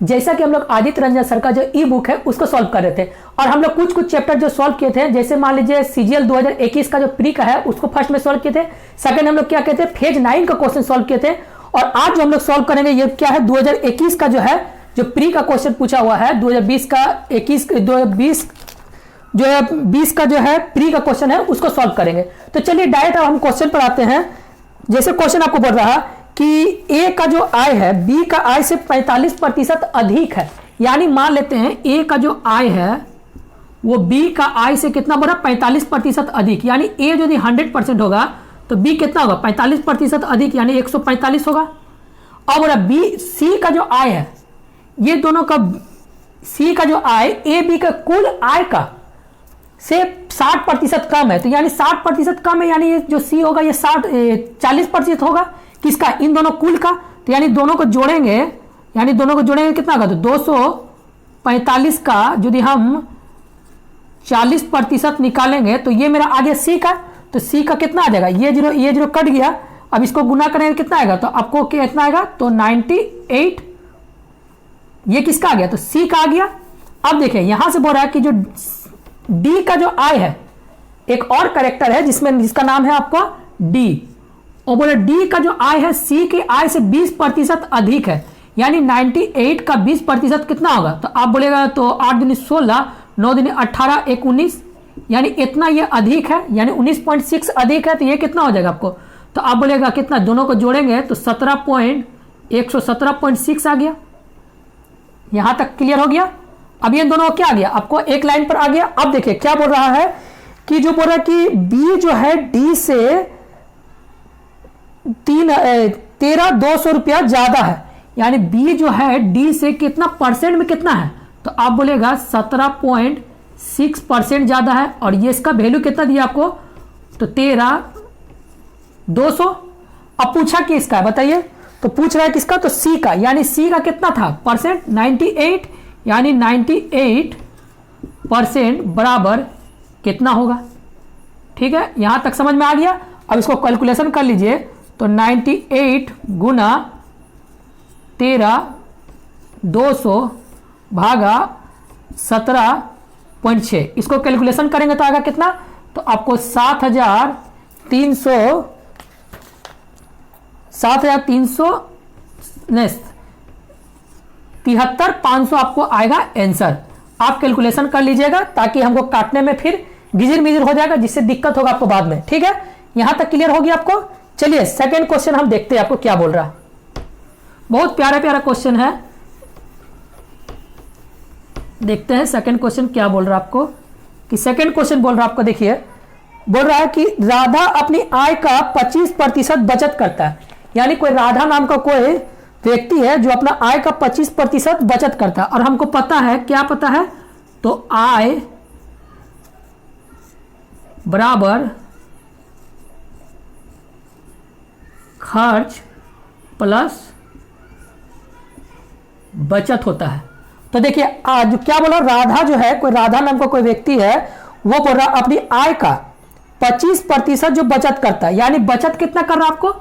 जैसा कि हम लोग आदित्य रंजन सर का जो ई बुक है उसको सॉल्व कर रहे थे, और हम लोग कुछ कुछ चैप्टर जो सॉल्व किए थे, जैसे मान लीजिए सीजीएल 2021 का जो प्री का है उसको फर्स्ट में सॉल्व किए थे। सेकंड हम लोग क्या कहते हैं, फेज 9 का क्वेश्चन सॉल्व किए थे। और आज जो हम लोग सॉल्व करेंगे ये क्या है, 2021 का जो है जो प्री का क्वेश्चन पूछा हुआ है, 2020 का 2020 जो है 20 का जो है प्री का क्वेश्चन है उसको सॉल्व करेंगे। तो चलिए डायरेक्ट अब हम क्वेश्चन पर आते हैं। जैसे क्वेश्चन आपको बोल रहा कि ए का जो आय है बी का आय से 45% अधिक है, यानी मान लेते हैं ए का जो आय है वो बी का आय से कितना बढ़ा, 45% अधिक, यानी ए यदि 100% होगा तो बी कितना होगा, 45% अधिक, यानी 145 होगा। अब बोला बी सी का जो आय है, ये दोनों का सी का जो आय ए बी का कुल आय का से 60% कम है, तो यानी 60% कम है, यानी ये जो सी होगा ये 40% होगा किसका, इन दोनों कुल का। तो यानी दोनों को जोड़ेंगे, यानी दोनों को जोड़ेंगे कितना होगा, तो 245 का यदि हम 40% निकालेंगे तो ये मेरा आ गया सी का। तो सी का कितना आ जाएगा, ये जीरो कट गया, अब इसको गुना करेंगे कितना आएगा, तो आपको कितना आएगा, तो 98, ये किसका आ गया, तो सी का आ गया। अब देखिए यहां से बोल रहा है कि जो डी का जो आय है, एक और कैरेक्टर है जिसका नाम है आपका डी, और बोले डी का जो आय है सी की आय से 20% अधिक है, यानी 98 का 20% कितना होगा, तो आप बोलेगा तो 8 दूनी 16, 9 दूनी 18, 1 19, यानी इतना ये अधिक है, यानी 19.6 अधिक है, तो ये कितना हो जाएगा आपको, तो आप बोलेगा कितना, दोनों को जोड़ेंगे तो 117.6 आ गया। यहां तक क्लियर हो गया। अब ये दोनों क्या आ गया, आपको एक लाइन पर आ गया। अब देखिए क्या बोल रहा है कि जो बोल रहा है कि बी जो है डी से 13,200 रुपया ज्यादा है, यानी बी जो है डी से कितना परसेंट में कितना है, तो आप बोलेगा 17.6% ज्यादा है, और ये इसका वैल्यू कितना दिया आपको, तो 13,200। अब पूछा कि इसका बताइए, तो पूछ रहा है किसका, तो सी का, यानी सी का कितना था परसेंट, 98, यानी 98% बराबर कितना होगा। ठीक है, यहां तक समझ में आ गया। अब इसको कैलकुलेशन कर लीजिए, तो 98 गुना 13,200 भागा 17.6, इसको कैलकुलेशन करेंगे तो आएगा कितना, तो आपको 73,500 आपको आएगा आंसर। आप कैलकुलेशन कर लीजिएगा ताकि हमको काटने में फिर गिजिर मिजिर हो जाएगा, जिससे दिक्कत होगा आपको बाद में। ठीक है, यहां तक क्लियर हो गया आपको। चलिए सेकंड क्वेश्चन हम देखते हैं आपको क्या बोल रहा। बहुत प्यारा प्यारा क्वेश्चन है, देखते हैं सेकंड क्वेश्चन क्या बोल रहा आपको। कि सेकंड क्वेश्चन बोल रहा आपको, देखिए बोल रहा है कि राधा अपनी आय का 25% बचत करता है, यानी कोई राधा नाम का कोई व्यक्ति है जो अपना आय का 25% बचत करता है, और हमको पता है, क्या पता है, तो आय बराबर खर्च प्लस बचत होता है। तो देखिए आज क्या बोला, राधा जो है, कोई राधा नाम का कोई व्यक्ति है, वो बोल रहा अपनी आय का 25% जो बचत करता है, यानी बचत कितना कर रहा है आपको,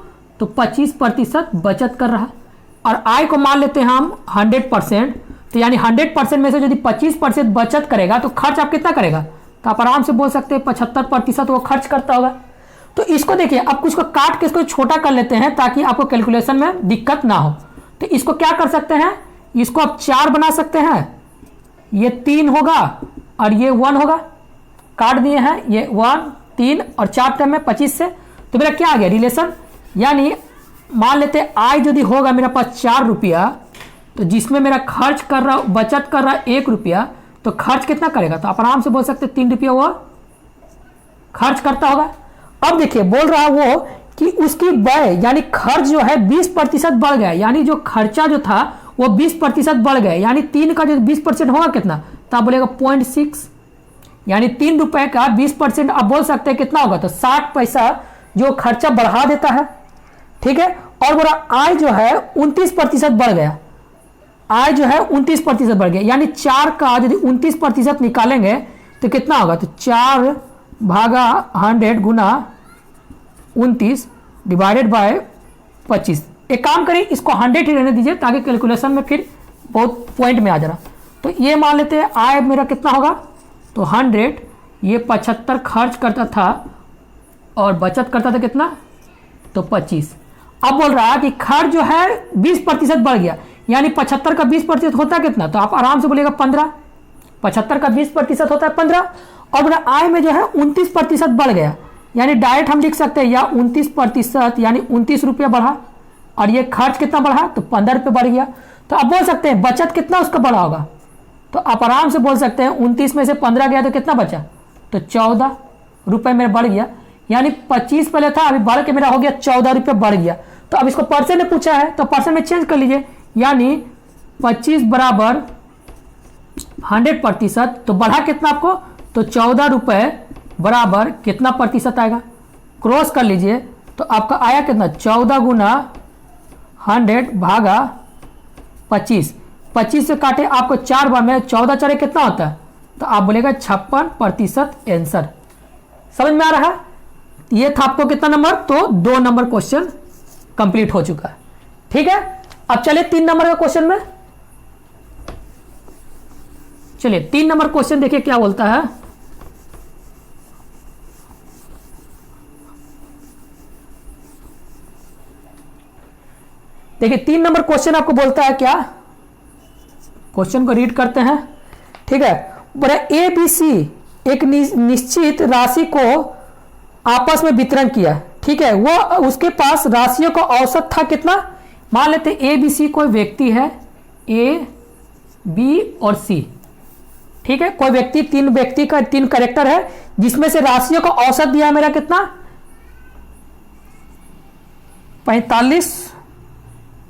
तो 25% बचत कर रहा है। और आय को मान लेते हैं हम 100%, तो यानी 100% में से यदि 25% बचत करेगा तो खर्च आप कितना करेगा, तो आप आराम से बोल सकते हैं 75% वो खर्च करता होगा। तो इसको देखिए, अब कुछ को काट के इसको छोटा कर लेते हैं ताकि आपको कैलकुलेशन में दिक्कत ना हो। तो इसको क्या कर सकते हैं, इसको आप 4 बना सकते हैं, ये 3 होगा और ये 1 होगा, काट दिए हैं, ये 1 3 और 4 टर्म में 25 से, तो मेरा क्या आ गया रिलेशन, यानी मान लेते हैं आय यदि होगा मेरे पास 4 रुपया, तो जिसमें मेरा खर्च कर रहा, बचत कर रहा 1 रुपया, तो खर्च कितना करेगा, तो आप आराम से बोल सकते 3 रुपया वो खर्च करता होगा। अब देखिए बोल रहा वो कि उसकी व्यय यानी खर्च जो है 20% बढ़ गया, यानी जो खर्चा जो था वो 20% बढ़ गया, यानी 3 का जो 20% होगा कितना, तो आप बोलेगा 0.6, यानी 3 रुपए का 20% आप बोल सकते हैं कितना होगा, तो 60 पैसा जो खर्चा बढ़ा देता है। ठीक है, और बोला आय जो है 29% बढ़ गया, आय जो है 29% बढ़ गया, यानी 4 का यदि 29% निकालेंगे तो कितना होगा, तो 4 भागा 100 गुना 29 डिवाइडेड बाय 25। एक काम करें, इसको 100 ही रहने दीजिए ताकि कैलकुलेशन में फिर बहुत पॉइंट में आ जा रहा। तो ये मान लेते हैं आय मेरा कितना होगा, तो 100, ये 75 खर्च करता था और बचत करता था कितना, तो 25। अब बोल रहा है कि खर्च जो है 20% बढ़ गया, यानी 75 का 20% होता है कितना, तो आप आराम से बोलिएगा 15। 75 का 20% होता है 15, और आय में जो है 29% बढ़ गया, यानी डायरेक्ट हम लिख सकते हैं या 29% यानी 29 रुपया बढ़ा, और ये खर्च कितना बढ़ा, तो 15 रुपये बढ़ गया। तो आप बोल सकते हैं बचत कितना उसका बढ़ा होगा, तो आप आराम से बोल सकते हैं 29 में से 15 गया तो कितना बचा, तो 14 रुपये मेरा बढ़ गया, यानी 25 पहले था, अभी बढ़ के मेरा हो गया 14 रुपये बढ़ गया। तो अब इसको परसेंट में पूछा है तो परसेंट में चेंज कर लीजिए, यानी 25 बराबर 100%, तो बढ़ा कितना आपको, तो 14 रुपये बराबर कितना प्रतिशत आएगा, क्रॉस कर लीजिए, तो आपका आया कितना, 14 गुना 100 भागा 25। 25 से काटे आपको 4 बार में, 14 चढ़े कितना होता है, तो आप बोलेगा 56% आंसर। समझ में आ रहा है। ये था आपको कितना नंबर, तो 2 नंबर क्वेश्चन कंप्लीट हो चुका है। ठीक है, अब चलिए 3 नंबर का क्वेश्चन में, चलिए 3 नंबर क्वेश्चन देखिए क्या बोलता है। देखिए 3 नंबर क्वेश्चन आपको बोलता है क्या, क्वेश्चन को रीड करते हैं। ठीक है, बोले ए बी सी एक निश्चित राशि को आपस में वितरण किया। ठीक है, वो उसके पास राशियों का औसत था कितना, मान लेते ए बी सी कोई व्यक्ति है, ए बी और सी। ठीक है, कोई व्यक्ति, 3 व्यक्ति का 3 कैरेक्टर है, जिसमें से राशियों का औसत दिया है मेरा कितना, 45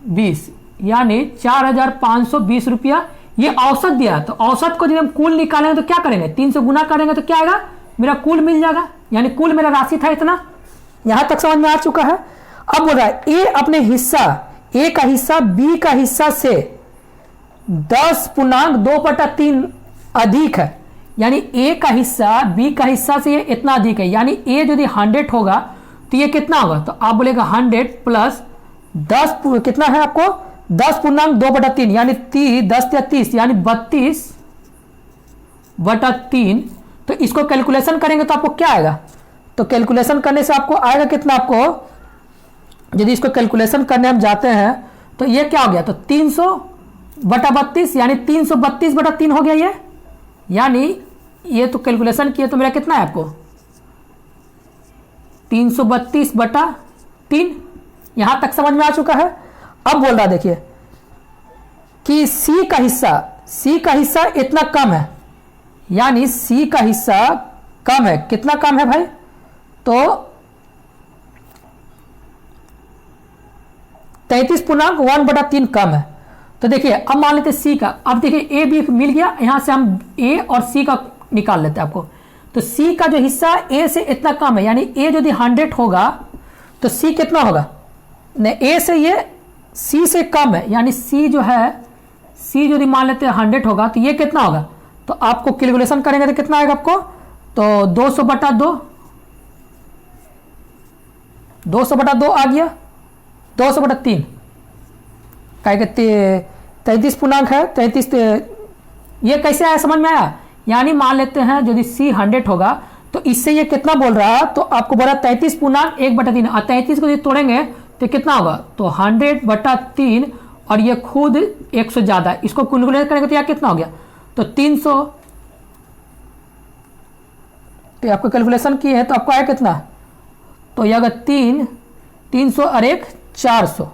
20, यानी 4520 रुपया ये औसत दिया। तो औसत को जब हम कुल निकालेंगे तो क्या करेंगे, 3 से गुना करेंगे तो क्या आएगा, मेरा कुल मिल जाएगा, यानी कुल मेरा राशि था इतना। यहां तक समझ में आ चुका है। अब बोल रहा है ए अपने हिस्सा, ए का हिस्सा बी का हिस्सा से 10.2/3 अधिक है, यानी ए का हिस्सा बी का हिस्सा से ये इतना अधिक है, यानी ए यदि 100 होगा तो ये कितना होगा, तो आप बोलेगा 100 प्लस 10 कितना है आपको, 10.2/3 यानी 10 या 30 यानी 32/3। तो इसको कैलकुलेशन करेंगे तो आपको क्या आएगा, तो कैलकुलेशन करने से आपको आएगा कितना, आपको यदि इसको कैलकुलेशन करने हम जाते हैं तो ये क्या हो गया, तो 300/32 यानी 332/3 हो गया ये, यानी ये तो कैलकुलेशन किए तो मेरा कितना है आपको 332/3। यहां तक समझ में आ चुका है। अब बोल रहा देखिए कि सी का हिस्सा इतना कम है, यानी सी का हिस्सा कम है, कितना कम है भाई, तो 33.1/3 कम है। तो देखिए अब मान लेते सी का, अब देखिए ए बी मिल गया, यहां से हम ए और सी का निकाल लेते हैं आपको। तो सी का जो हिस्सा ए से इतना कम है, यानी ए यदि 100 होगा तो सी कितना होगा, नहीं ए से ये सी से कम है, यानी सी जो है, सी यदि मान लेते हैं 100 होगा तो ये कितना होगा, तो आपको कैलकुलेशन करेंगे तो कितना आएगा आपको, तो 200/2, 200/2 आ गया, 200/3 क्या कहते 33 पूर्णांक है 33। ये कैसे आया, समझ में आया, यानी मान लेते हैं यदि सी 100 होगा तो इससे ये कितना बोल रहा है, तो आपको बोला 33.1/3, और 33 को यदि तोड़ेंगे तो कितना होगा, तो 100/3, और ये खुद 100 ज्यादा, इसको कैलकुलेट करेंगे तो यार कितना हो गया, तो 300। तो आपको कैलकुलेशन किए हैं तो आपको आया कितना, तो ये अगर 300 और 1 400,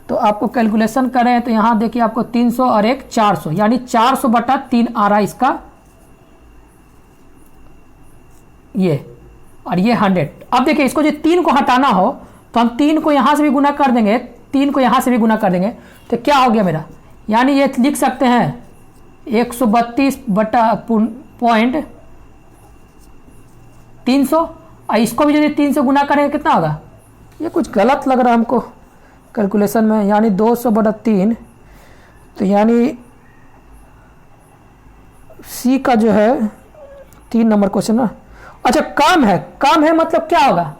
तो आपको कैलकुलेशन करें तो यहां देखिए आपको 300 और 1 400, यानी 400/3 आ रहा है इसका ये, और ये 100। अब देखिए इसको जो 3 को हटाना हो तो हम 3 को यहां से भी गुना कर देंगे, 3 को यहां से भी गुना कर देंगे, तो क्या हो गया मेरा, यानी ये लिख सकते हैं 132.300, और इसको भी यदि 3 से गुना करेंगे कितना होगा, ये कुछ गलत लग रहा है हमको कैलकुलेशन में, यानी 200/3, तो यानी सी का जो है 3 नंबर क्वेश्चन ना, अच्छा कम है मतलब क्या होगा,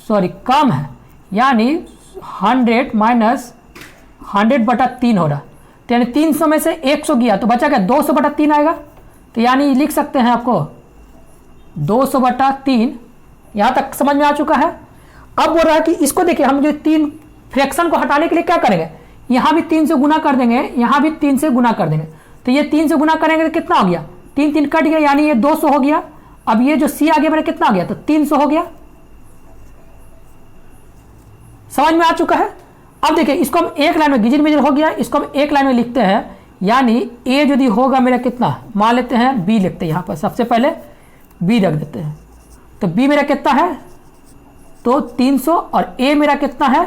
सॉरी कम है, यानी 100 माइनस 100/3 हो रहा, तो यानी 300 में से 100 गया तो बचा क्या, 200/3 आएगा। तो यानी लिख सकते हैं आपको 200/3। यहाँ तक समझ में आ चुका है। अब बोल रहा है कि इसको देखिए, हम जो 3 फ्रैक्शन को हटाने के लिए क्या करेंगे, यहाँ भी 3 से गुना कर देंगे, यहाँ भी 3 से गुना कर देंगे। तो ये 3 से गुना करेंगे तो कितना हो गया, 3 3 कट गया, यानी ये 200 हो गया। अब ये जो सी आ गया मेरा कितना आ गया, तो 300 हो गया। समझ में आ चुका है। अब देखिए इसको हम एक लाइन में, गिजिर मिजिर हो गया, इसको हम एक लाइन में लिखते हैं। यानी ए यदि होगा मेरा कितना, मान लेते हैं बी लिखते हैं, यहाँ पर सबसे पहले बी रख देते हैं। तो बी मेरा कितना है, तो 300, और ए मेरा कितना है,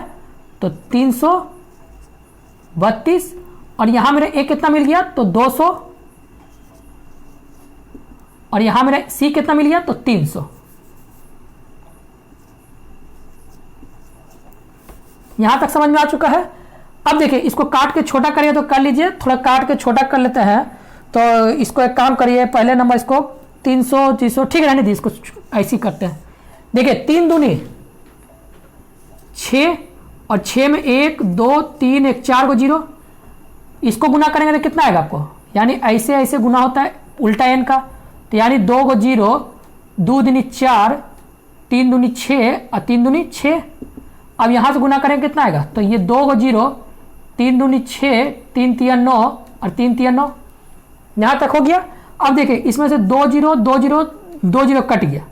तो 332, और यहां मेरा ए कितना मिल गया, तो 200, और यहां मेरा सी कितना मिल गया, तो 300। यहां तक समझ में आ चुका है। अब देखिए इसको काट के छोटा करिए तो कर लीजिए, थोड़ा काट के छोटा कर लेते हैं। तो इसको एक काम करिए, पहले नंबर इसको 300 300 ठीक रहने दी, इसको ऐसे ही करते हैं। देखिए 3 दूनी 6, और 6 में 1 2 3 1 4 को 0, इसको गुना करेंगे तो कितना आएगा आपको, यानी ऐसे ऐसे गुना होता है उल्टा एन का। तो यानी 2 को 0, 2 दूनी 4, 3 दूनी 6, और 3 दूनी 6। अब यहाँ से गुना करेंगे कितना आएगा, तो ये 2 को 0, 3 दूनी 6, 3 3 9, और 3 3 9। यहाँ तक हो गया। अब देखिए इसमें से 2 0 2 0 2 0 कट गया,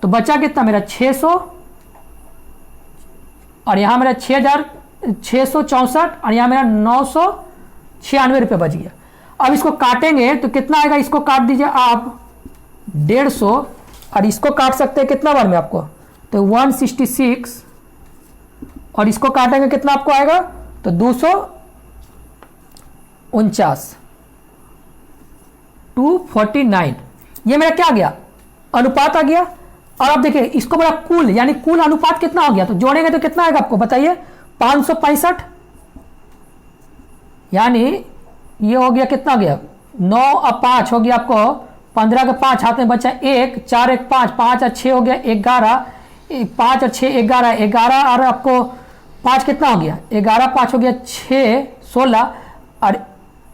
तो बचा कितना मेरा 600, और यहाँ मेरा 6664, और यहाँ मेरा 996 रुपये बच गया। अब इसको काटेंगे तो कितना आएगा, इसको काट दीजिए आप 150, और इसको काट सकते हैं कितना बार में आपको, तो 166, और इसको काटेंगे कितना आपको आएगा, तो 249, 249। ये मेरा क्या आ गया, अनुपात आ गया। और अब देखिए इसको मेरा कुल, यानी कुल अनुपात कितना हो गया, तो जोड़ेंगे तो कितना आएगा आपको बताइए, 565। यानी ये हो गया कितना हो गया, 9 और 5 हो गया आपको 15 के 5 हाथ में बचा 1, 4 1 5, 5 और 6 हो गया 11, 5 और 6 11, 11 और आपको 5 कितना हो गया, 11 5 हो गया 6 16, और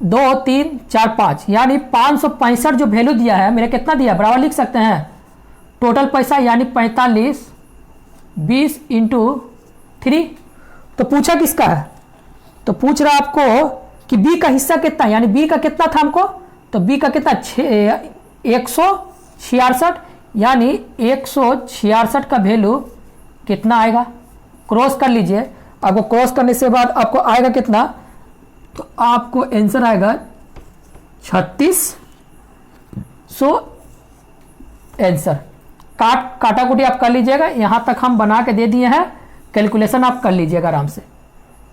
2 3 4 5, यानी 565 जो वैल्यू दिया है मेरा कितना दिया, बराबर लिख सकते हैं टोटल पैसा, यानी 45 20 इंटू 3। तो पूछा किसका है, तो पूछ रहा आपको कि बी का हिस्सा कितना, यानी बी का कितना था हमको, तो बी का कितना 166, यानी 166 का वैल्यू कितना आएगा, क्रॉस कर लीजिए। आपको क्रॉस करने से बाद आपको आएगा कितना, तो आपको आंसर आएगा 3600 आंसर। काटाकुटी आप कर लीजिएगा, यहां तक हम बना के दे दिए हैं, कैलकुलेशन आप कर लीजिएगा आराम से।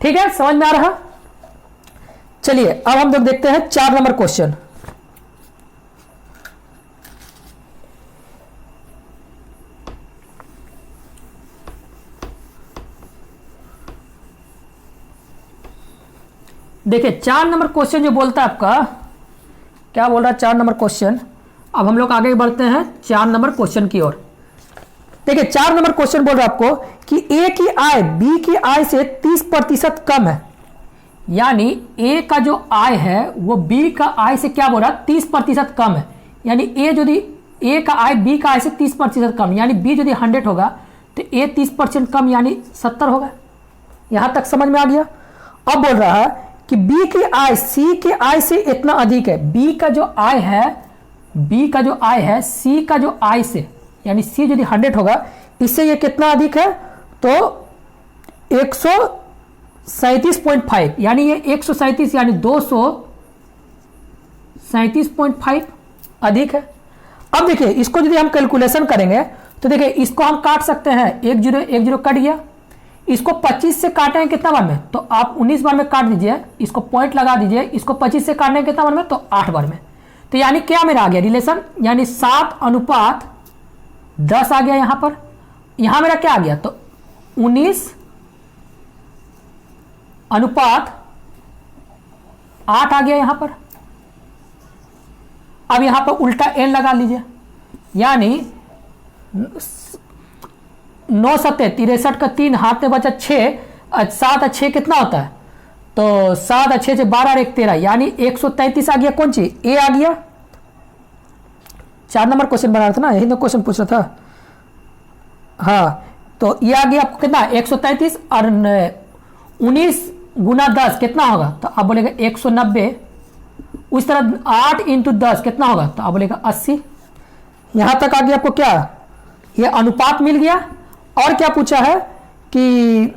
ठीक है, समझ में आ रहा। चलिए अब हम लोग देखते हैं 4 नंबर क्वेश्चन। देखिए 4 नंबर क्वेश्चन जो बोलता है आपका, क्या बोल रहा है 4 नंबर क्वेश्चन। अब हम लोग आगे बढ़ते हैं 4 नंबर क्वेश्चन की ओर। देखिए 4 नंबर क्वेश्चन बोल रहा है आपको कि ए की आय बी की आय से 30% कम है, यानी ए का जो आय है वो बी का आय से क्या बोल रहा है 30% कम है। यानी ए यदि ए का आय बी का आय से 30% कम, यानी बी यदि 100 होगा तो ए 30% कम यानी 70 होगा। यहां तक समझ में आ गया। अब बोल रहा है कि बी की आय सी के आय से इतना अधिक है। बी का जो आय है सी का जो आय से, यानी सी यदि 100 होगा इससे ये कितना अधिक है, तो 137.5, यानी ये 137 यानी 237.5 अधिक है। अब देखिए इसको यदि हम कैलकुलेशन करेंगे तो देखिए इसको हम काट सकते हैं, 1 0 कट गया। इसको 25 से काटेंगे कितना बार में, तो आप 19 बार में काट दीजिए, इसको पॉइंट लगा दीजिए। इसको 25 से काटने कितना बार में, तो 8 बार में। तो यानी क्या मेरा आ गया रिलेशन, यानी 7:10 आ गया। यहां पर यहां मेरा क्या आ गया, तो 19:8 आ गया यहां पर। अब यहां पर उल्टा एन लगा लीजिए, यानी 9 7 63 का 3 हाथ में बचा 6, 7 और 6 कितना होता है, तो 7 और 6 से 12 और 1 13, यानी 133 आ गया। कौन चीज? ए आ गया। 4 नंबर क्वेश्चन बना रहा था ना, यही तो क्वेश्चन पूछ रहा था। हाँ, तो ये आ गया आपको कितना? 133 और 19 गुना 10 कितना होगा? तो आप बोलेगा 190। उस तरह 8 इंटू 10 कितना होगा? तो आप बोलेगा 80। यहां तक आ गया आपको क्या? ये अनुपात मिल गया। और क्या पूछा है कि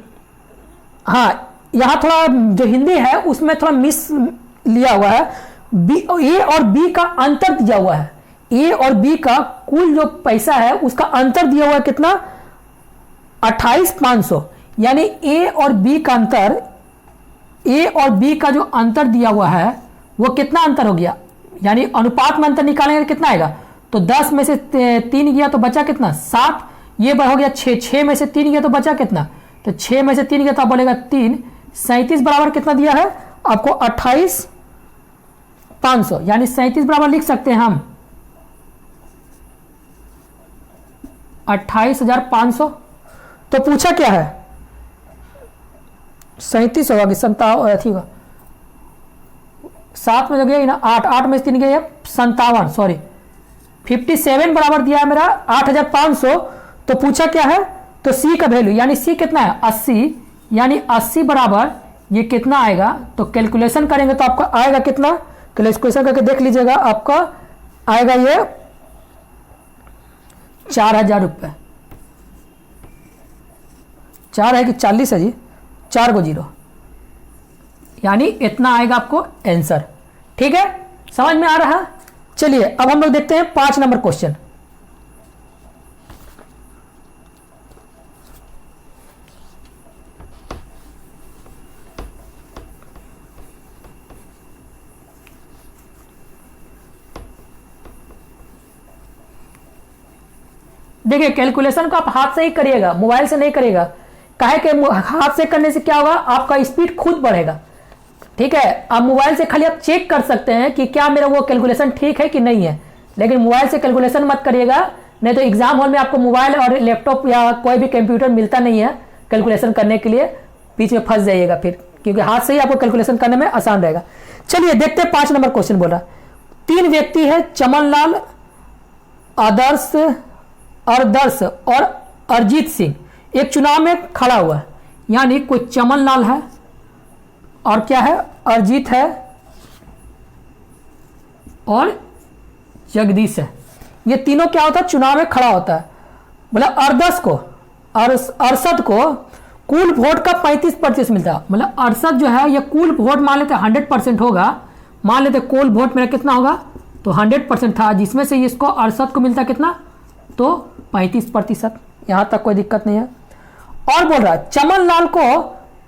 हाँ, यहां थोड़ा जो हिंदी है उसमें थोड़ा मिस लिया हुआ है। ए और बी का अंतर दिया हुआ है। ए और बी का कुल जो पैसा है उसका अंतर दिया हुआ है कितना? 28,500। यानी ए और बी का अंतर, ए और बी का जो अंतर दिया हुआ है वो कितना अंतर हो गया? यानी अनुपात में अंतर निकालेंगे कितना आएगा? तो 10 में से 3 गया तो बचा कितना? 7। ये हो गया 6, 6 में से 3 गया तो बचा कितना? तो 6 में से 3 गया तो आप बोलेगा 3। 37 बराबर कितना दिया है आपको? 28,500। यानी 37 बराबर लिख सकते हैं हम 28,500। तो पूछा क्या है? 37 होगा कि 57? ठीक है, 7 में जो गया ना 8, 8 में से 3 गया 57, सॉरी 57 बराबर दिया है मेरा 8,500। तो पूछा क्या है? तो सी का वैल्यू, यानी सी कितना है? 80। यानी 80 बराबर ये कितना आएगा? तो कैलकुलेशन करेंगे तो आपका आएगा कितना? कैलकुलेशन करके देख लीजिएगा, आपका आएगा ये 4,000 रुपये। 4 है कि 40 है जी? 4 को 0, यानी इतना आएगा आपको आंसर। ठीक है, समझ में आ रहा? चलिए अब हम लोग देखते हैं 5 नंबर क्वेश्चन। देखिए, कैलकुलेशन को आप हाथ से ही करिएगा, मोबाइल से नहीं करिएगा। काहे के हाथ से करने से क्या होगा? आपका स्पीड खुद बढ़ेगा। ठीक है, आप मोबाइल से खाली आप चेक कर सकते हैं कि क्या मेरा वो कैलकुलेशन ठीक है कि नहीं है, लेकिन मोबाइल से कैलकुलेशन मत करिएगा, नहीं तो एग्जाम हॉल में आपको मोबाइल और लैपटॉप या कोई भी कंप्यूटर मिलता नहीं है कैलकुलेशन करने के लिए, बीच में फंस जाइएगा फिर, क्योंकि हाथ से ही आपको कैलकुलेशन करने में आसान रहेगा। चलिए देखते हैं 5 नंबर क्वेश्चन। बोला 3 व्यक्ति है, चमनलाल, आदर्श और अरिजीत सिंह, एक चुनाव में खड़ा हुआ है। यानी कोई चमनलाल है और क्या है? अरिजीत है और जगदीश है। ये तीनों क्या होता है? चुनाव में खड़ा होता है। मतलब अरशद को कुल वोट का 35% मिलता है। मतलब अरशद जो है ये कुल वोट मान लेते 100% होगा, मान लेते कुल वोट मेरा कितना होगा? तो 100% था, जिसमें से इसको अरशद को मिलता कितना? तो 35%। यहां तक कोई दिक्कत नहीं है। और बोल रहा है चमनलाल को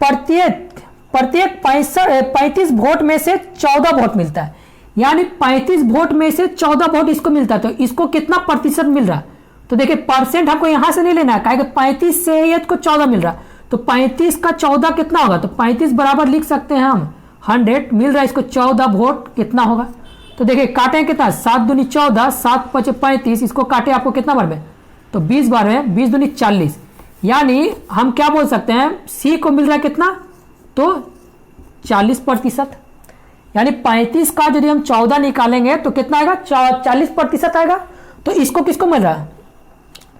प्रत्येक 35 वोट में से 14 वोट मिलता है। यानी 35 वोट में से 14 वोट इसको मिलता है, तो इसको कितना प्रतिशत मिल रहा है? तो देखिए परसेंट हमको यहां से नहीं लेना है, कहेगा 35 से ये इसको 14 मिल रहा है, तो 35 का 14 कितना होगा? तो 35 बराबर लिख सकते हैं हम 100 मिल रहा है इसको 14 वोट कितना होगा? तो देखिए काटें कितना? 7 दूनी 14, 7 5 35, इसको काटे आपको कितना बार में? तो 20 बार में, 20 दूनी 40। यानी हम क्या बोल सकते हैं? सी को मिल रहा है कितना? तो 40%। यानी 35 का यदि हम 14 निकालेंगे तो कितना आएगा? 40% आएगा। तो इसको किसको मिल रहा है?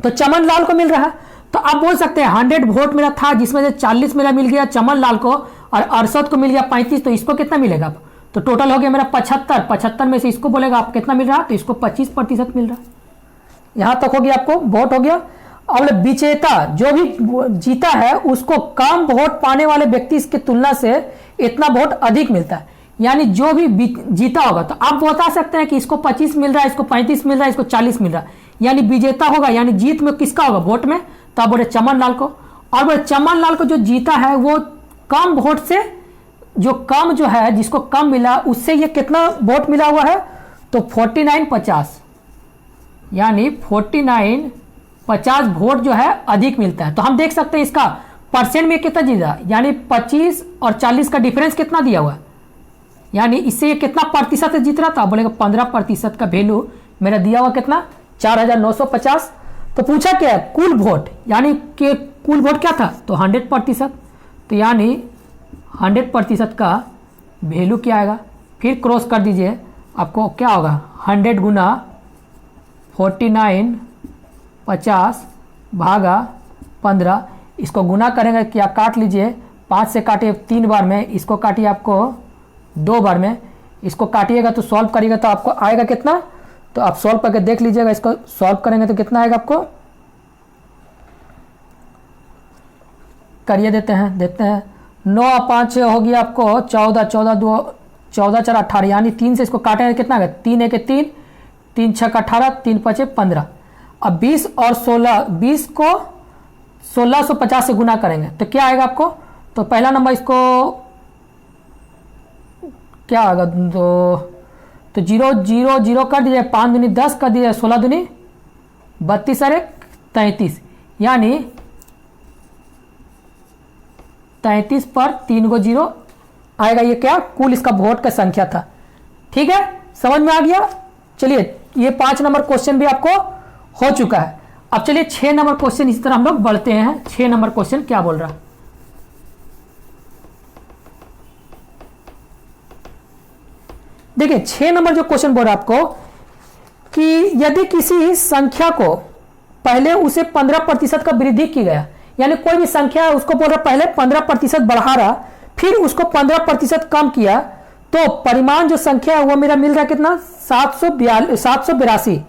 तो चमनलाल को मिल रहा है। तो आप बोल सकते हैं 100 वोट मेरा था, जिसमें से 40 मेरा मिल गया चमनलाल को और अरशद को मिल गया 35, तो इसको कितना मिलेगा? तो टोटल हो गया मेरा 75। 75 में से इसको बोलेगा आप कितना मिल रहा है? तो इसको 25% मिल रहा है। यहां तक हो गया, आपको वोट हो गया। अब विजेता जो भी जीता है उसको कम वोट पाने वाले व्यक्ति की तुलना से इतना वोट अधिक मिलता है। यानी जो भी जीता होगा, तो आप बता सकते हैं कि इसको 25 मिल रहा है, इसको 35 मिल रहा है, इसको 40 मिल रहा है, यानी विजेता होगा। यानी जीत में किसका होगा? वोट में। तो आप बोले चमनलाल को। और बोले चमनलाल को जो जीता है वो कम वोट से, जो कम जो है जिसको कम मिला उससे ये कितना वोट मिला हुआ है? तो 49-50, यानी 49-50 वोट जो है अधिक मिलता है। तो हम देख सकते हैं इसका परसेंट में कितना जीता, यानी 25 और 40 का डिफरेंस कितना दिया हुआ है, यानी इससे ये कितना प्रतिशत जीत रहा था? बोलेगा 15% का वैल्यू मेरा दिया हुआ कितना? 4,950। तो पूछा क्या है? कुल वोट, यानी कि कुल वोट क्या था? तो 100%। तो यानी 100% का वैल्यू क्या आएगा, फिर क्रॉस कर दीजिए, आपको क्या होगा 100 गुना 49 50 भागा 15, इसको गुना करेंगे क्या, काट लीजिए, 5 से काटिए 3 बार में, इसको काटिए आपको 2 बार में, इसको काटिएगा तो सॉल्व करिएगा तो आपको आएगा कितना, तो आप सॉल्व करके देख लीजिएगा, इसको सॉल्व करेंगे तो कितना आएगा आपको, करिए देखते हैं 9 और 5 हो गया आपको 14, 14 2 14 4 18, यानी 3 से इसको काटेंगे कितना आएगा, 3 1 3, 3 6 18, 3 5 15। अब 20 और 16, 20 को 1650 से गुना करेंगे तो क्या आएगा आपको, तो पहला नंबर इसको क्या आएगा, तो 0 0 0 कर दीजिए, 5 दूनी 10 कर दीजिए, 16 दूनी 32 और 33, यानी 33 पर 3 गो 0 आएगा, ये क्या कुल इसका वोट का संख्या था। ठीक है, समझ में आ गया। चलिए ये 5 नंबर क्वेश्चन भी आपको हो चुका है। अब चलिए 6 नंबर क्वेश्चन इस तरह हम लोग बढ़ते हैं। 6 नंबर क्वेश्चन क्या बोल रहा है, देखिए 6 नंबर जो क्वेश्चन बोल रहा है आपको कि यदि किसी संख्या को पहले उसे 15% का वृद्धि की गया, यानी कोई भी संख्या है उसको बोल रहा पहले 15% बढ़ा रहा, फिर उसको 15% कम किया, तो परिमाण जो संख्या है वो मेरा मिल रहा है कितना 782।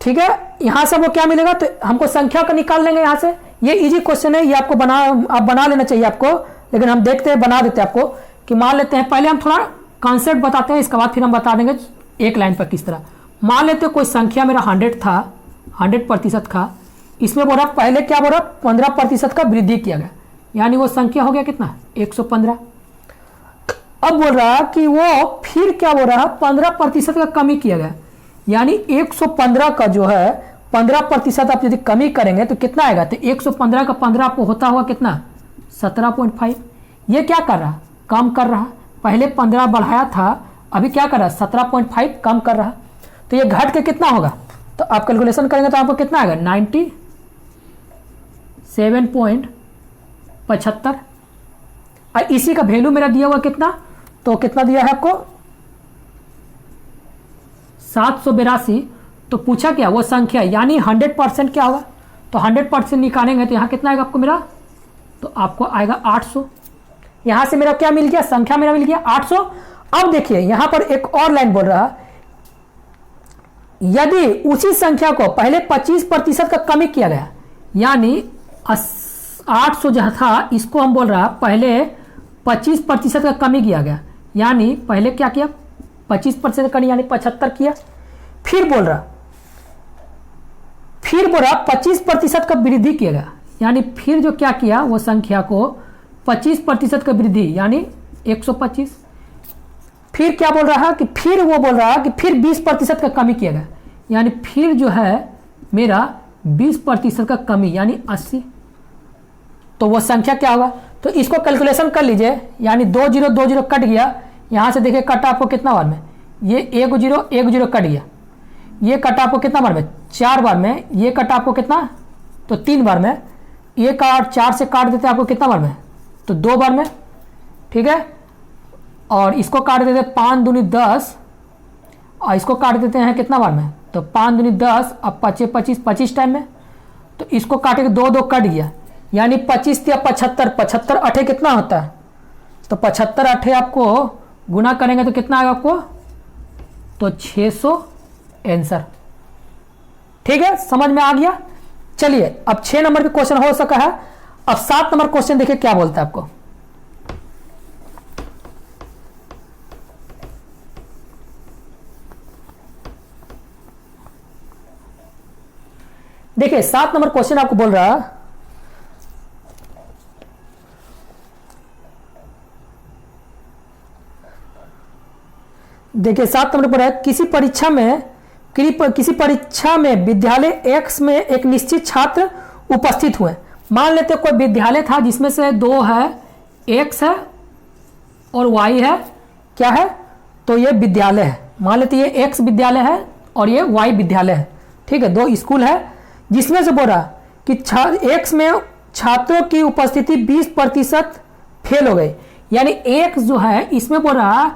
ठीक है, यहां से वो क्या मिलेगा, तो हमको संख्या का निकाल लेंगे यहां से। ये इजी क्वेश्चन है, ये आपको आप बना लेना चाहिए आपको, लेकिन हम देखते हैं बना देते हैं आपको कि मान लेते हैं, पहले हम थोड़ा कॉन्सेप्ट बताते हैं, इसके बाद फिर हम बता देंगे एक लाइन पर किस तरह। मान लेते हैं कोई संख्या मेरा 100 था, 100% था, इसमें बोल रहा पहले क्या बोल रहा 15% का वृद्धि किया गया, यानी वो संख्या हो गया कितना 115। अब बोल रहा कि वो फिर क्या बोल रहा 15% का कमी किया गया, यानी 115 का जो है 15% आप यदि कमी करेंगे तो कितना आएगा, तो 115 का 15 आपको होता हुआ कितना 17.5। ये क्या कर रहा, कम कर रहा, पहले 15 बढ़ाया था, अभी क्या कर रहा 17.5 कम कर रहा, तो ये घट के कितना होगा, तो आप कैलकुलेशन करेंगे तो आपको कितना आएगा 97.75। और इसी का वैल्यू मेरा दिया हुआ कितना, तो कितना दिया है आपको 782। तो पूछा क्या वो संख्या, यानी 100% क्या होगा, तो 100% निकालेंगे तो यहाँ कितना आएगा आपको मेरा, तो आपको आएगा 800। यहां से मेरा क्या मिल गया, संख्या मेरा मिल गया 800। अब देखिए यहां पर एक और लाइन बोल रहा, यदि उसी संख्या को पहले 25% का कमी किया गया, यानी 800 जहां था इसको हम बोल रहा पहले 25% का कमी किया गया, यानी पहले क्या किया 25% कमी यानी 75 किया, फिर बोल रहा 25% का वृद्धि किया गया, यानी फिर जो क्या किया वो संख्या को 25% का वृद्धि यानी 125। फिर क्या बोल रहा कि फिर वो बोल रहा कि फिर 20% का कमी किया गया, यानी फिर जो है मेरा 20% का कमी यानी 80। तो वो संख्या क्या होगा, तो इसको कैलकुलेशन कर लीजिए, यानी 2 0 2 0 कट गया, यहां से देखिए कटा आपको कितना बार में, ये 1 0 1 0 कट गया, ये कटा आपको कितना बार में 4 बार में, ये कटा आपको कितना तो 3 बार में, ये काट 4 से काट देते आपको कितना बार में, तो 2 बार में। ठीक है, और इसको काट देते 5 दूनी 10, और इसको काट देते हैं कितना बार में, तो 5 दूनी 10, अब 25 25 25 टाइम में, तो इसको काटेंगे 2 2 कट गया, यानी 25 या 75, 75 8 कितना होता है, तो 75 8 आपको गुना करेंगे तो कितना आएगा आपको, तो 600 आंसर। ठीक है, समझ में आ गया। चलिए अब 6 नंबर पे क्वेश्चन हो सका है। अब 7 नंबर क्वेश्चन देखिए क्या बोलता है आपको, देखिए 7 नंबर क्वेश्चन आपको बोल रहा देखिए 7 नंबर पर है, किसी परीक्षा में विद्यालय X में एक निश्चित छात्र उपस्थित हुए। मान लेते कोई विद्यालय था जिसमें से 2 है, X है और Y है, क्या है, तो ये विद्यालय है, मान लेते ये X विद्यालय है और ये Y विद्यालय है। ठीक है, 2 स्कूल है, जिसमें से बोल रहा कि X में छात्रों की उपस्थिति 20% फेल हो गए। यानी एक जो है इसमें बोल रहा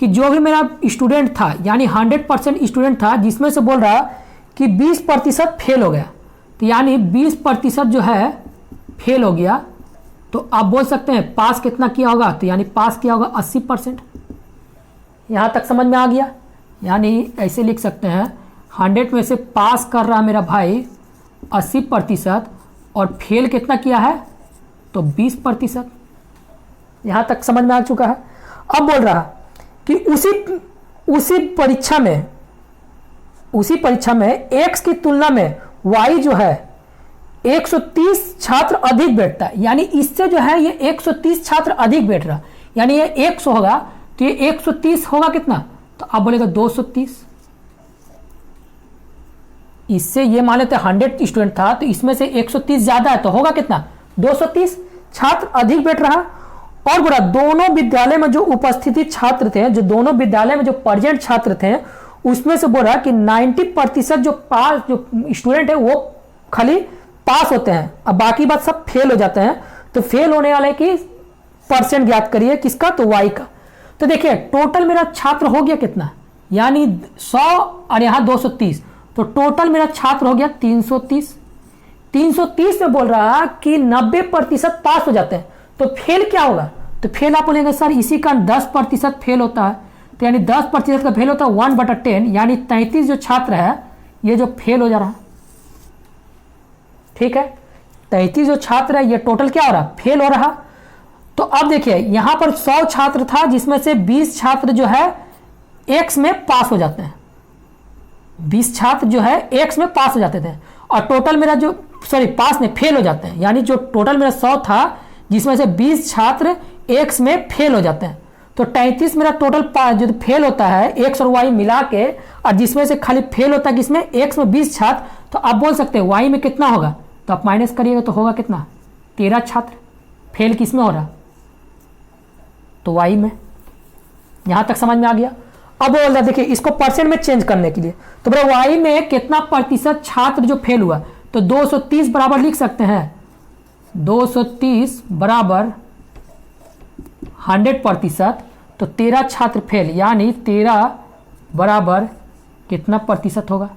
कि जो भी मेरा स्टूडेंट था, यानी 100% स्टूडेंट था, जिसमें से बोल रहा कि 20% फेल हो गया। तो यानी 20% जो है फेल हो गया। तो आप बोल सकते हैं पास कितना किया होगा, तो यानी पास किया होगा 80%। यहाँ तक समझ में आ गया। यानी ऐसे लिख सकते हैं 100 में से पास कर रहा मेरा भाई 80% और फेल कितना किया है, तो 20%। यहाँ तक समझ में आ चुका है। अब बोल रहा कि उसी परीक्षा में x की तुलना में y जो है 130 छात्र अधिक बैठता है। यानी इससे जो है ये 130 छात्र अधिक बैठ रहा, यानी ये 100 होगा तो ये 130 होगा कितना, तो आप बोलेगा 230। इससे ये मान लेते 100 स्टूडेंट था, तो इसमें से 130 ज्यादा है तो होगा कितना, 230 छात्र अधिक बैठ रहा। और बोला दोनों विद्यालय में जो उपस्थिति छात्र थे, जो दोनों विद्यालय में जो प्रेजेंट छात्र थे, उसमें से बोल रहा कि 90% जो स्टूडेंट है वो खाली पास होते हैं, अब बाकी बात सब फेल हो जाते हैं। तो फेल होने वाले की परसेंट ज्ञात करिए, किसका, तो y का। तो देखिए टोटल मेरा छात्र हो गया कितना, यानी 100 और यहाँ 230, तो टोटल मेरा छात्र हो गया 330। 330 में बोल रहा कि 90% पास हो जाते हैं, तो फेल क्या होगा, तो फेल आप बोलेंगे सर इसी का 10% फेल होता है। तो यानी 10% का फेल होता है 1/10, यानी 33 जो छात्र है ये जो फेल हो जा रहा। ठीक है, 33 जो छात्र है ये टोटल क्या हो रहा, फेल हो रहा। तो अब देखिए यहां पर 100 छात्र था, जिसमें से 20 छात्र जो है एक्स में पास हो जाते हैं, 20 छात्र जो है एक्स में पास हो जाते थे, और टोटल मेरा जो पास में फेल हो जाते हैं। यानी जो टोटल मेरा 100 था, जिसमें से 20 छात्र एक्स में फेल हो जाते हैं, तो 33 मेरा टोटल जो फेल होता है एक्स और वाई मिला के, और जिसमें से खाली फेल होता है किसमें, एक्स में 20 छात्र, तो आप बोल सकते हैं वाई में कितना होगा, तो आप माइनस करिएगा तो होगा कितना, 13 छात्र फेल किसमें हो रहा, तो वाई में। यहां तक समझ में आ गया। अब बोल रहा देखिए इसको परसेंट में चेंज करने के लिए, तो बोला वाई में कितना प्रतिशत छात्र जो फेल हुआ, तो 230 बराबर लिख सकते हैं, 230 बराबर 100%, तो 13 छात्र फेल, यानी 13 बराबर कितना प्रतिशत होगा,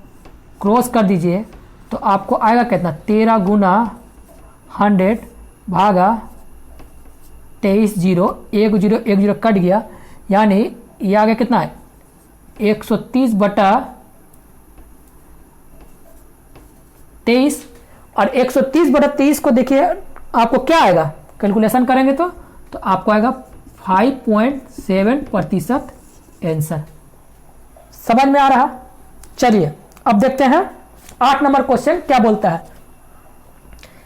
क्रॉस कर दीजिए तो आपको आएगा कितना, 13 गुना 100 भागा 23 0, 1 0 1 0 कट गया, यानी ये आ गया कितना है 130 बटा 23, और 130 बटा 23 को देखिए आपको क्या आएगा, कैलकुलेशन करेंगे तो आपको आएगा 5.7% आंसर। समझ में आ रहा। चलिए अब देखते हैं 8 नंबर क्वेश्चन क्या बोलता है।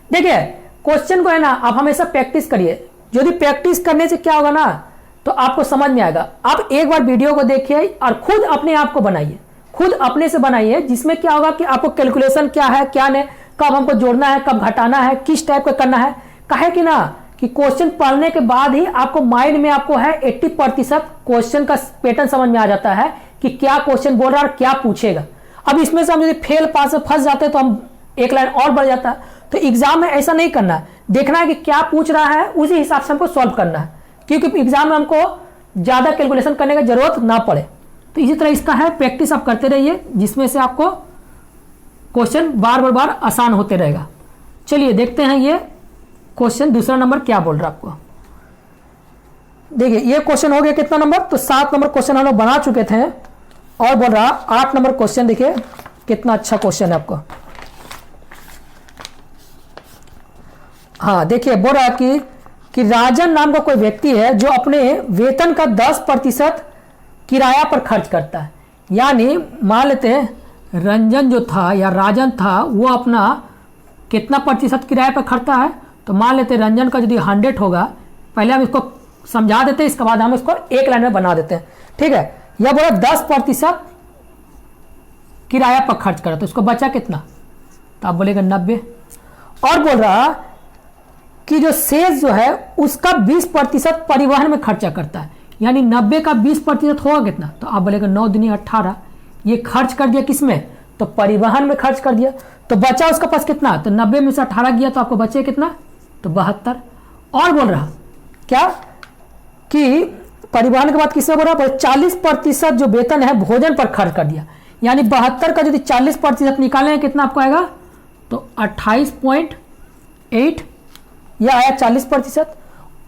देखिए क्वेश्चन को है ना आप हमेशा प्रैक्टिस करिए, यदि प्रैक्टिस करने से क्या होगा ना तो आपको समझ में आएगा। आप एक बार वीडियो को देखिए और खुद अपने आप को बनाइए, खुद अपने से बनाइए, जिसमें क्या होगा कि आपको कैलकुलेशन क्या है क्या नहीं, कब हमको जोड़ना है कब घटाना है, किस टाइप का करना है। कहे कि ना कि क्वेश्चन पढ़ने के बाद ही आपको माइंड में आपको है 80% क्वेश्चन का पैटर्न समझ में आ जाता है कि क्या क्वेश्चन बोल रहा है और क्या पूछेगा। अब इसमें से हम यदि फेल पास से फंस जाते हैं तो हम एक लाइन और बढ़ जाता है। तो एग्जाम में ऐसा नहीं करना है, देखना है कि क्या पूछ रहा है उसी हिसाब से हमको सॉल्व करना है, क्योंकि एग्जाम में हमको ज्यादा कैलकुलेशन करने की जरूरत ना पड़े। तो इसी तरह इसका है प्रैक्टिस आप करते रहिए, जिसमें से आपको क्वेश्चन बार बार आसान होते रहेगा। चलिए देखते हैं ये क्वेश्चन दूसरा नंबर क्या बोल रहा है आपको। देखिए ये क्वेश्चन हो गया कितना नंबर, तो 7 नंबर क्वेश्चन हम लोग बना चुके थे, और बोल रहा 8 नंबर क्वेश्चन। देखिए कितना अच्छा क्वेश्चन है आपको। हाँ देखिए बोल रहा कि राजन नाम का कोई व्यक्ति है जो अपने वेतन का 10% किराया पर खर्च करता है। यानी मान लेते हैं रंजन जो था या राजन था वो अपना कितना प्रतिशत किराए पर खर्चता है, तो मान लेते हैं रंजन का यदि 100 होगा, पहले हम इसको समझा देते हैं, इसके बाद हम इसको एक लाइन में बना देते हैं। ठीक है, यह बोला 10% किराया पर खर्च करा, तो इसको बचा कितना, तो आप बोलेगा 90। और बोल रहा कि जो शेष जो है उसका 20% परिवहन में खर्चा करता है, यानी 90 का 20% होगा कितना, तो आप बोलेगा 9 दूनी 18। ये खर्च कर दिया किसमें, तो परिवहन में खर्च कर दिया, तो बचा उसका पास कितना, तो 90 में से 18 गया तो आपको बचे कितना, तो 72। और बोल रहा क्या कि परिवहन के बाद किसने बोला 40% जो वेतन है भोजन पर खर्च कर दिया, यानी 72 का यदि 40% निकालें कितना आपको आएगा, तो 28.8, यह आया 40%।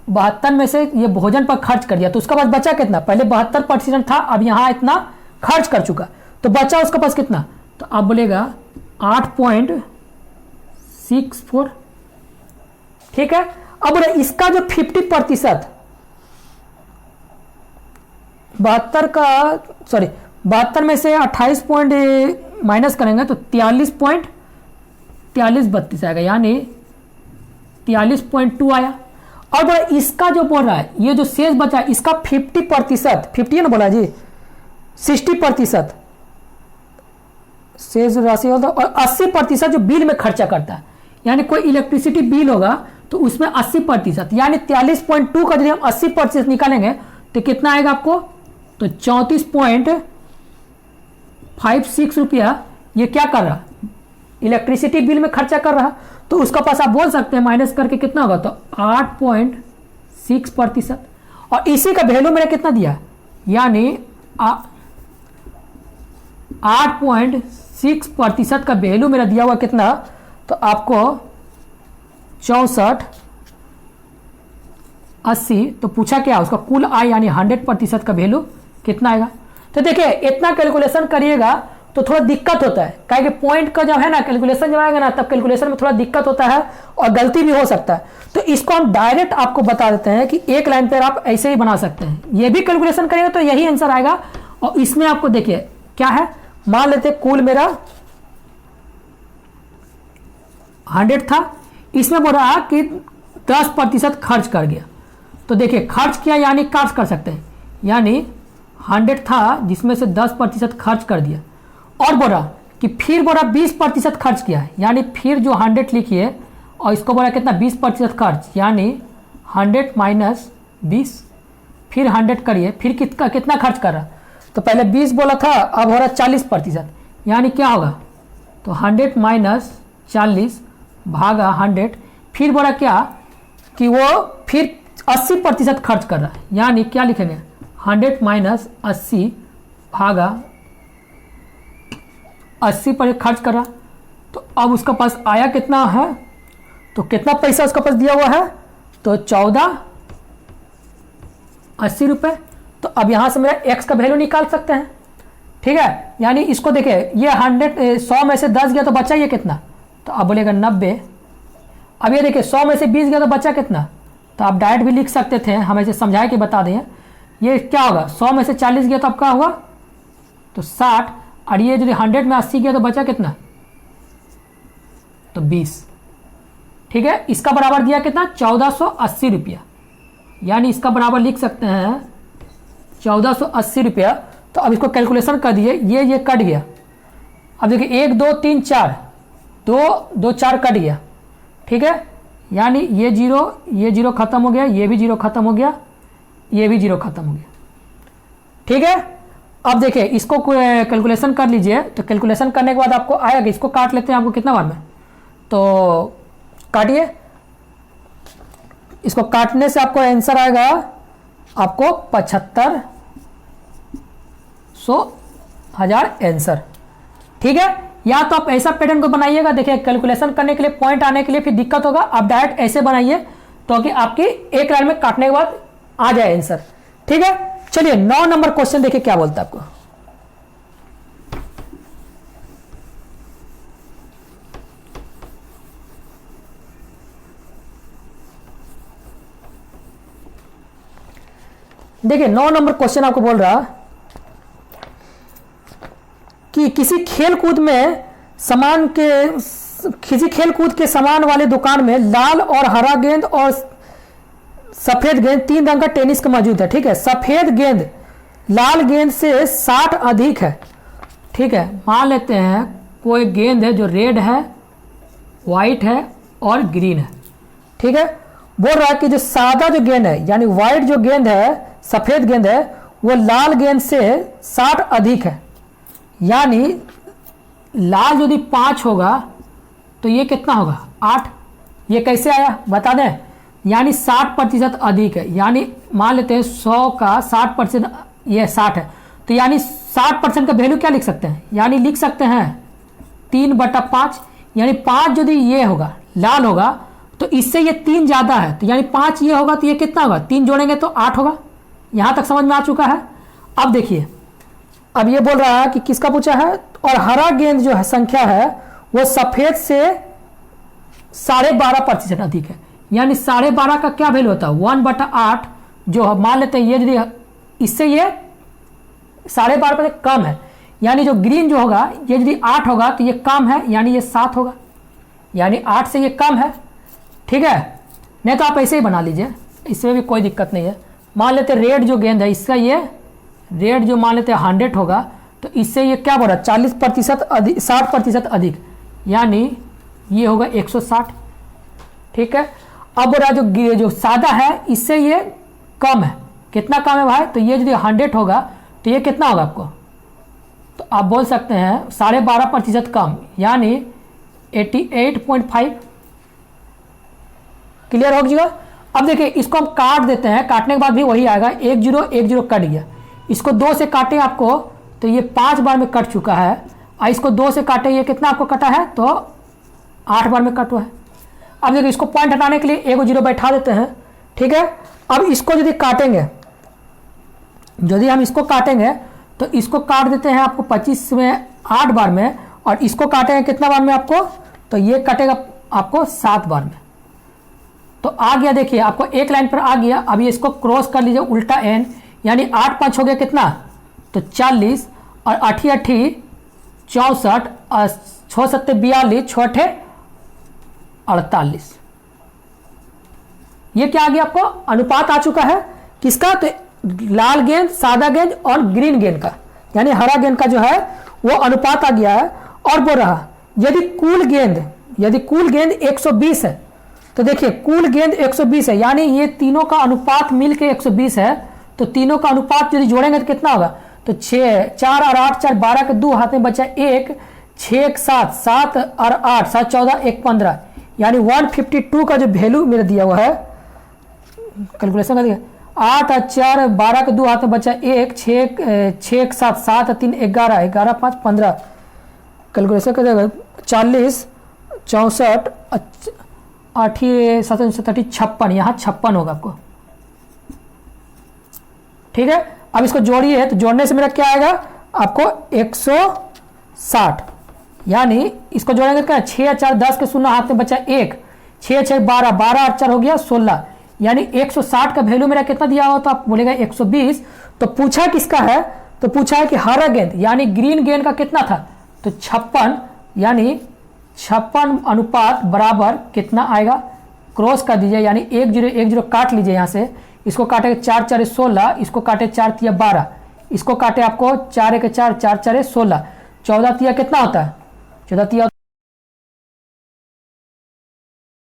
72 में से ये भोजन पर खर्च कर दिया, तो उसका पास बचा कितना, पहले 72% था, अब यहाँ इतना खर्च कर चुका, तो बचा उसका पास कितना, तो आप बोलेगा 8.64। ठीक है। अब बोले इसका जो 50%, 72 में से 28 पॉइंट माइनस करेंगे तो 43.4332 आएगा, यानी 43.2 आया। और बोला इसका जो बोल रहा है, ये जो शेष बचा इसका 50%, 50 ना बोला जी, 60% शेष राशि होता है, और 80% जो बिल में खर्चा करता है, यानी कोई इलेक्ट्रिसिटी बिल होगा तो उसमें 80%, यानी 43.2 का यदि हम 80% निकालेंगे तो कितना आएगा आपको, तो 34.56 रुपया ये क्या कर रहा, इलेक्ट्रिसिटी बिल में खर्चा कर रहा, तो उसका पास आप बोल सकते हैं माइनस करके कितना होगा, तो 8.6%। और इसी का वैल्यू मैंने कितना दिया, यानी 8.6% का वैल्यू मेरा दिया हुआ कितना, तो आपको 64.80, तो पूछा क्या उसका कुल आय यानी 100% का वैल्यू कितना आएगा। तो देखिए इतना कैलकुलेशन करिएगा तो थोड़ा दिक्कत होता है, क्या कि पॉइंट का जब है ना कैलकुलेशन जब आएगा ना, तब कैलकुलेशन में थोड़ा दिक्कत होता है और गलती भी हो सकता है। तो इसको हम डायरेक्ट आपको बता देते हैं कि एक लाइन पर आप ऐसे ही बना सकते हैं, ये भी कैलकुलेशन करिएगा तो यही आंसर आएगा। और इसमें आपको देखिए क्या है, मान लेते कुल मेरा 100 था, इसमें बोल रहा कि 10% खर्च कर गया, तो देखिए खर्च किया यानी काट कर सकते हैं, यानी 100 था जिसमें से 10% खर्च कर दिया, और बोला कि फिर बोला 20% खर्च किया है, यानी फिर जो 100 लिखिए और इसको बोला कितना 20% खर्च, यानी 100 माइनस 20, फिर 100 करिए, फिर कितना खर्च कर रहा, तो पहले 20 बोला था, अब हो रहा 40%, यानी क्या होगा, तो 100 माइनस 40 भागा 100, फिर बोला क्या कि वो फिर 80% खर्च कर रहा है, यानी क्या लिखेंगे 100 माइनस 80 भागा 80 पर खर्च कर रहा, तो अब उसका पास आया कितना है, तो कितना पैसा उसका पास दिया हुआ है, तो 14.80 रुपये। तो अब यहाँ से मेरा x का वैल्यू निकाल सकते हैं, ठीक है। यानी इसको देखिए ये 100 में से 10 गया तो बचा ये कितना, तो अब बोलेगा 90। अब ये देखिए 100 में से 20 गया तो बचा कितना, तो आप डायरेक्ट भी लिख सकते थे, हम ऐसे समझा के बता दें। ये क्या होगा, 100 में से 40 गया तो अब क्या होगा, तो 60, और ये यदि 100 में 80 गया तो बचा कितना, तो 20। ठीक है, इसका बराबर दिया कितना 1480 रुपया, यानी इसका बराबर लिख सकते हैं 1480 रुपया। तो अब इसको कैलकुलेशन कर दिए, ये कट गया, अब देखिए 1 2 3 4, 2 4 कट गया, ठीक है, यानी ये जीरो खत्म हो गया, ये भी जीरो खत्म हो गया, ये भी जीरो खत्म हो गया, ठीक है। अब देखिए इसको कैलकुलेशन कर लीजिए, तो कैलकुलेशन करने के बाद आपको आएगा, इसको काट लेते हैं, आपको कितना बार में, तो काटिए, इसको काटने से आपको आंसर आएगा आपको 75,000 आंसर, ठीक है। या तो आप ऐसा पैटर्न को बनाइएगा, देखिए कैलकुलेशन करने के लिए पॉइंट आने के लिए फिर दिक्कत होगा, आप डायरेक्ट ऐसे बनाइए तो कि आपकी एक लाइन में काटने के बाद आ जाए आंसर, ठीक है। चलिए 9 नंबर क्वेश्चन देखिए क्या बोलता है आपको। देखिए 9 नंबर क्वेश्चन आपको बोल रहा कि किसी खेलकूद के सामान वाले दुकान में लाल और हरा गेंद और सफेद गेंद 3 रंग का टेनिस का मौजूद है, ठीक है। सफेद गेंद लाल गेंद से 60 अधिक है, ठीक है। मान लेते हैं कोई गेंद है जो रेड है, वाइट है और ग्रीन है, ठीक है। बोल रहा है कि जो सादा जो गेंद है यानी वाइट जो गेंद है, सफेद गेंद है, वो लाल गेंद से 60 अधिक है, यानी लाल यदि 5 होगा तो ये कितना होगा 8। ये कैसे आया बता दें, यानी 60% अधिक है। यानी मान लेते हैं 100 का 60%, ये 60 है, तो यानी 60% का वैल्यू क्या लिख सकते हैं, यानी लिख सकते हैं 3/5। यानी 5 यदि ये होगा लाल होगा तो इससे ये 3 ज़्यादा है, तो यानी 5 ये होगा तो ये कितना होगा, 3 जोड़ेंगे तो 8 होगा। यहाँ तक समझ में आ चुका है। अब देखिए, अब ये बोल रहा है कि किसका पूछा है, और हरा गेंद जो है संख्या है वो सफ़ेद से 12.5% अधिक है। यानी 12.5 का क्या वैल्यू होता है, 1/8, जो मान लेते हैं ये यदि इससे ये 12.5% कम है, यानी जो ग्रीन जो होगा ये यदि 8 होगा तो ये कम है, यानी ये 7 होगा, यानी 8 से ये कम है। ठीक है, नहीं तो आप ऐसे ही बना लीजिए, इसमें भी कोई दिक्कत नहीं है। मान लेते रेड जो गेंद है इसका, ये रेड जो मान लेते 100 होगा तो इससे ये क्या बोल रहा है 40% अधिक, 60% अधिक, यानी ये होगा 160। ठीक है, अब बोल रहा है जो सादा है इससे ये कम है, कितना कम है भाई, तो ये यदि 100 होगा तो ये कितना होगा आपको, तो आप बोल सकते हैं 12.5% कम, यानी 88.5। क्लियर हो गया। अब देखिए इसको हम काट देते हैं, काटने के बाद भी वही आएगा, 1 0 1 0 कट गया। इसको 2 से काटे आपको तो ये 5 बार में कट चुका है, और इसको 2 से काटे ये कितना आपको कटा है, तो 8 बार में कट हुआ है। अब देखिए इसको पॉइंट हटाने के लिए 1 0 बैठा देते हैं। ठीक है, अब इसको यदि काटेंगे, यदि हम इसको काटेंगे तो इसको काट देते हैं आपको 25 में 8 बार में, और इसको काटेंगे कितना बार में आपको, तो ये कटेगा आपको 7 बार में। तो आ गया, देखिए आपको एक लाइन पर आ गया। अब ये इसको क्रॉस कर लीजिए उल्टा एन, यानी 8 5 हो गया कितना, तो 40, और 8 8 64, और 6 7 42, 6 8 48। ये क्या आ गया आपको, अनुपात आ चुका है किसका, तो लाल गेंद, सादा गेंद और ग्रीन गेंद का, यानी हरा गेंद का जो है वो अनुपात आ गया है। और बोल रहा यदि कुल गेंद 120 है, तो देखिए कुल गेंद 120 है, यानी ये तीनों का अनुपात मिलके 120 है, तो तीनों का अनुपात यदि जोड़ेंगे तो कितना होगा, तो 6 4 और 8 4 12 के 2 हाथ में बचा 1, 6 1 7 7 और 8 7 14 1 15, यानी 152 का जो वैल्यू मेरे दिया हुआ है, कैलकुलेशन कर दिया, 8 और 4 12 के 2 हाथ में बचा 1, 6 1 7 7 3 11 11 5 15, कैलकुलेशन कर देगा 40 64 8 7 7 56, यहाँ 56 होगा आपको। ठीक है, अब इसको जोड़िए, तो जोड़ने से मेरा क्या आएगा आपको 160, यानी इसको जोड़ेंगे क्या, 6 4 10 के 0 हाथ में बचा 1, 6 6 12 12 8 4 हो गया 16, यानी 160 का वैल्यू मेरा कितना दिया हुआ, तो आप बोलेगा 120। तो पूछा किसका है, तो पूछा है कि हरा गेंद यानी ग्रीन गेंद का कितना था, तो 56, यानी 56 अनुपात बराबर कितना आएगा, क्रॉस कर दीजिए, यानी 1 0 1 0 काट लीजिए, यहाँ से इसको काटे 4 4 16, इसको काटे 4 3 12, इसको काटे आपको 4 1 4 4 4 16, 14 3 कितना होता है, 14 3